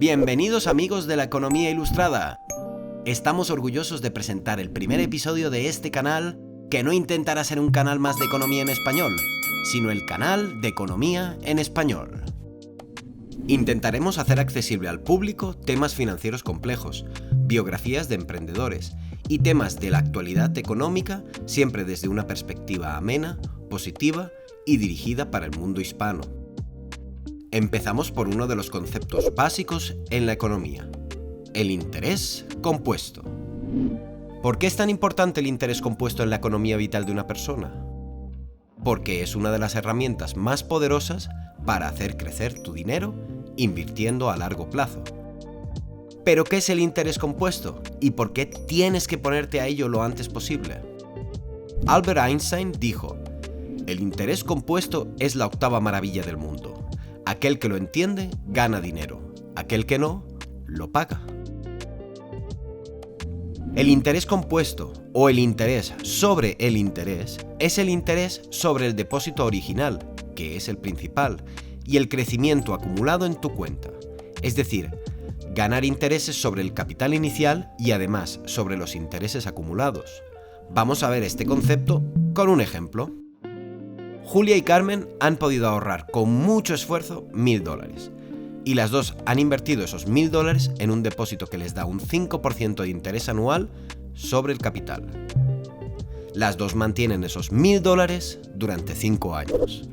Bienvenidos amigos de la Economía Ilustrada. Estamos orgullosos de presentar el primer episodio de este canal que no intentará ser un canal más de economía en español, sino el canal de economía en español. Intentaremos hacer accesible al público temas financieros complejos, biografías de emprendedores y temas de la actualidad económica siempre desde una perspectiva amena, positiva y dirigida para el mundo hispano. Empezamos por uno de los conceptos básicos en la economía, el interés compuesto. ¿Por qué es tan importante el interés compuesto en la economía vital de una persona? Porque es una de las herramientas más poderosas para hacer crecer tu dinero invirtiendo a largo plazo. ¿Pero qué es el interés compuesto y por qué tienes que ponerte a ello lo antes posible? Albert Einstein dijo: el interés compuesto es la octava maravilla del mundo. Aquel que lo entiende, gana dinero. Aquel que no, lo paga. El interés compuesto, o el interés sobre el interés, es el interés sobre el depósito original, que es el principal, y el crecimiento acumulado en tu cuenta. Es decir, ganar intereses sobre el capital inicial y además sobre los intereses acumulados. Vamos a ver este concepto con un ejemplo. Julia y Carmen han podido ahorrar con mucho esfuerzo $1.000 y las dos han invertido esos $1.000 en un depósito que les da un 5% de interés anual sobre el capital. Las dos mantienen esos $1.000 durante 5 años.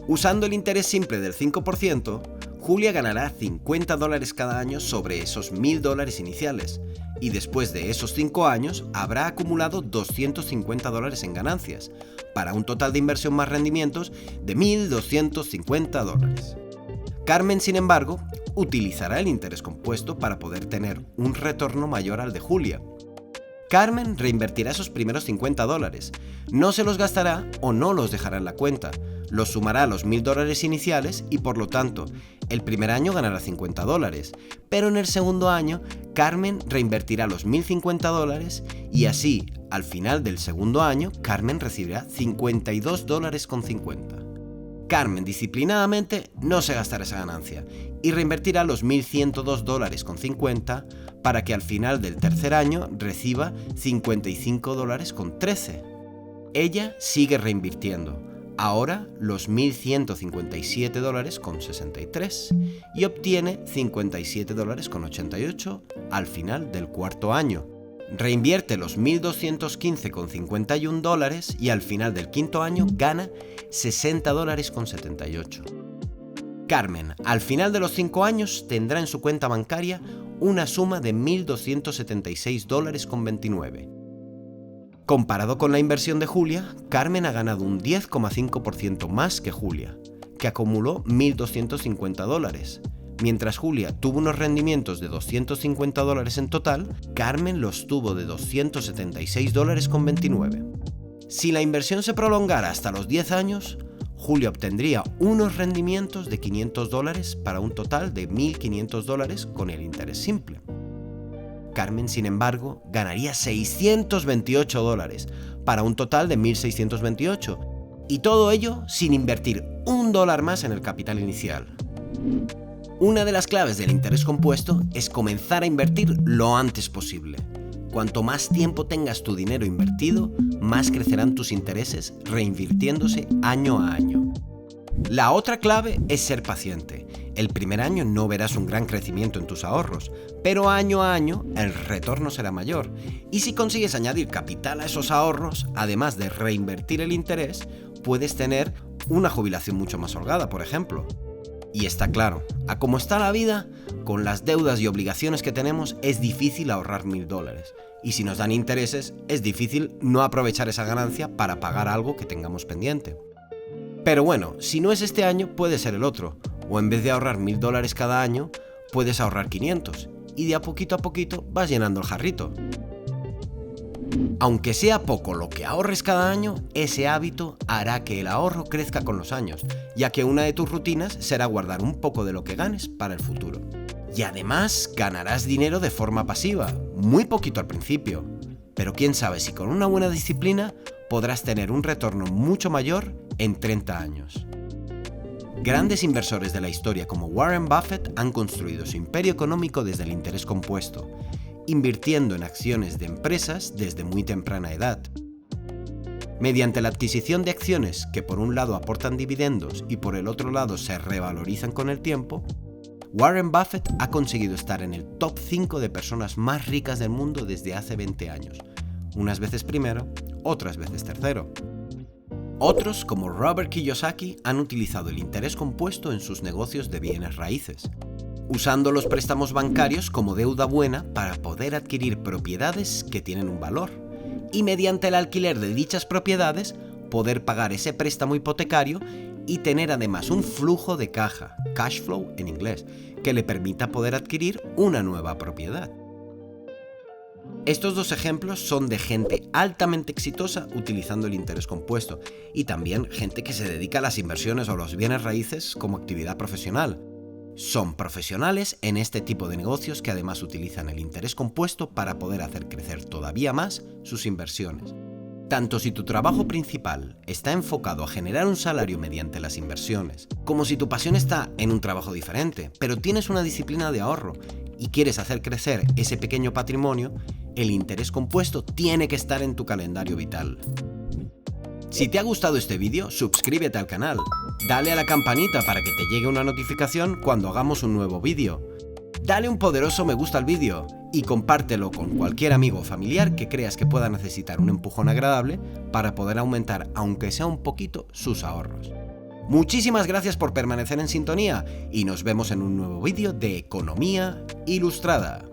Usando el interés simple del 5%, Julia ganará $50 cada año sobre esos $1.000 iniciales y después de esos 5 años habrá acumulado $250 en ganancias, para un total de inversión más rendimientos de $1.250. Carmen, sin embargo, utilizará el interés compuesto para poder tener un retorno mayor al de Julia. Carmen reinvertirá esos primeros $50, no se los gastará o no los dejará en la cuenta, los sumará a los $1.000 iniciales y por lo tanto, el primer año ganará $50, pero en el segundo año, Carmen reinvertirá los $1.050 y así, al final del segundo año, Carmen recibirá $52,50. Carmen disciplinadamente no se gastará esa ganancia y reinvertirá los $1.102,50 para que al final del tercer año reciba $55,13. Ella sigue reinvirtiendo, ahora los $1.157,63 y obtiene $57,88 al final del cuarto año. Reinvierte los $1.215,51 y al final del quinto año gana $60,78. Carmen, al final de los 5 años, tendrá en su cuenta bancaria una suma de $1.276,29. Comparado con la inversión de Julia, Carmen ha ganado un 10,5% más que Julia, que acumuló $1.250. Mientras Julia tuvo unos rendimientos de $250 en total, Carmen los tuvo de $276,29. Si la inversión se prolongara hasta los 10 años, Julia obtendría unos rendimientos de $500 para un total de $1.500 con el interés simple. Carmen, sin embargo, ganaría $628 para un total de $1.628, y todo ello sin invertir $1 más en el capital inicial. Una de las claves del interés compuesto es comenzar a invertir lo antes posible. Cuanto más tiempo tengas tu dinero invertido, más crecerán tus intereses reinvirtiéndose año a año. La otra clave es ser paciente. El primer año no verás un gran crecimiento en tus ahorros, pero año a año el retorno será mayor. Y si consigues añadir capital a esos ahorros, además de reinvertir el interés, puedes tener una jubilación mucho más holgada, por ejemplo. Y está claro, a cómo está la vida, con las deudas y obligaciones que tenemos, es difícil ahorrar $1.000. Y si nos dan intereses, es difícil no aprovechar esa ganancia para pagar algo que tengamos pendiente. Pero bueno, si no es este año, puede ser el otro. O en vez de ahorrar $1.000 cada año, puedes ahorrar 500. Y de a poquito vas llenando el jarrito. Aunque sea poco lo que ahorres cada año, ese hábito hará que el ahorro crezca con los años, ya que una de tus rutinas será guardar un poco de lo que ganes para el futuro. Y además ganarás dinero de forma pasiva, muy poquito al principio, pero quién sabe si con una buena disciplina podrás tener un retorno mucho mayor en 30 años. Grandes inversores de la historia como Warren Buffett han construido su imperio económico desde el interés compuesto, invirtiendo en acciones de empresas desde muy temprana edad. Mediante la adquisición de acciones que por un lado aportan dividendos y por el otro lado se revalorizan con el tiempo, Warren Buffett ha conseguido estar en el top 5 de personas más ricas del mundo desde hace 20 años, unas veces primero, otras veces tercero. Otros, como Robert Kiyosaki, han utilizado el interés compuesto en sus negocios de bienes raíces, usando los préstamos bancarios como deuda buena para poder adquirir propiedades que tienen un valor, y mediante el alquiler de dichas propiedades poder pagar ese préstamo hipotecario y tener además un flujo de caja, cash flow en inglés, que le permita poder adquirir una nueva propiedad. Estos dos ejemplos son de gente altamente exitosa utilizando el interés compuesto y también gente que se dedica a las inversiones o los bienes raíces como actividad profesional. Son profesionales en este tipo de negocios que además utilizan el interés compuesto para poder hacer crecer todavía más sus inversiones. Tanto si tu trabajo principal está enfocado a generar un salario mediante las inversiones, como si tu pasión está en un trabajo diferente, pero tienes una disciplina de ahorro y quieres hacer crecer ese pequeño patrimonio, el interés compuesto tiene que estar en tu calendario vital. Si te ha gustado este vídeo, suscríbete al canal, dale a la campanita para que te llegue una notificación cuando hagamos un nuevo vídeo. Dale un poderoso me gusta al vídeo y compártelo con cualquier amigo o familiar que creas que pueda necesitar un empujón agradable para poder aumentar, aunque sea un poquito, sus ahorros. Muchísimas gracias por permanecer en sintonía y nos vemos en un nuevo vídeo de Economía Ilustrada.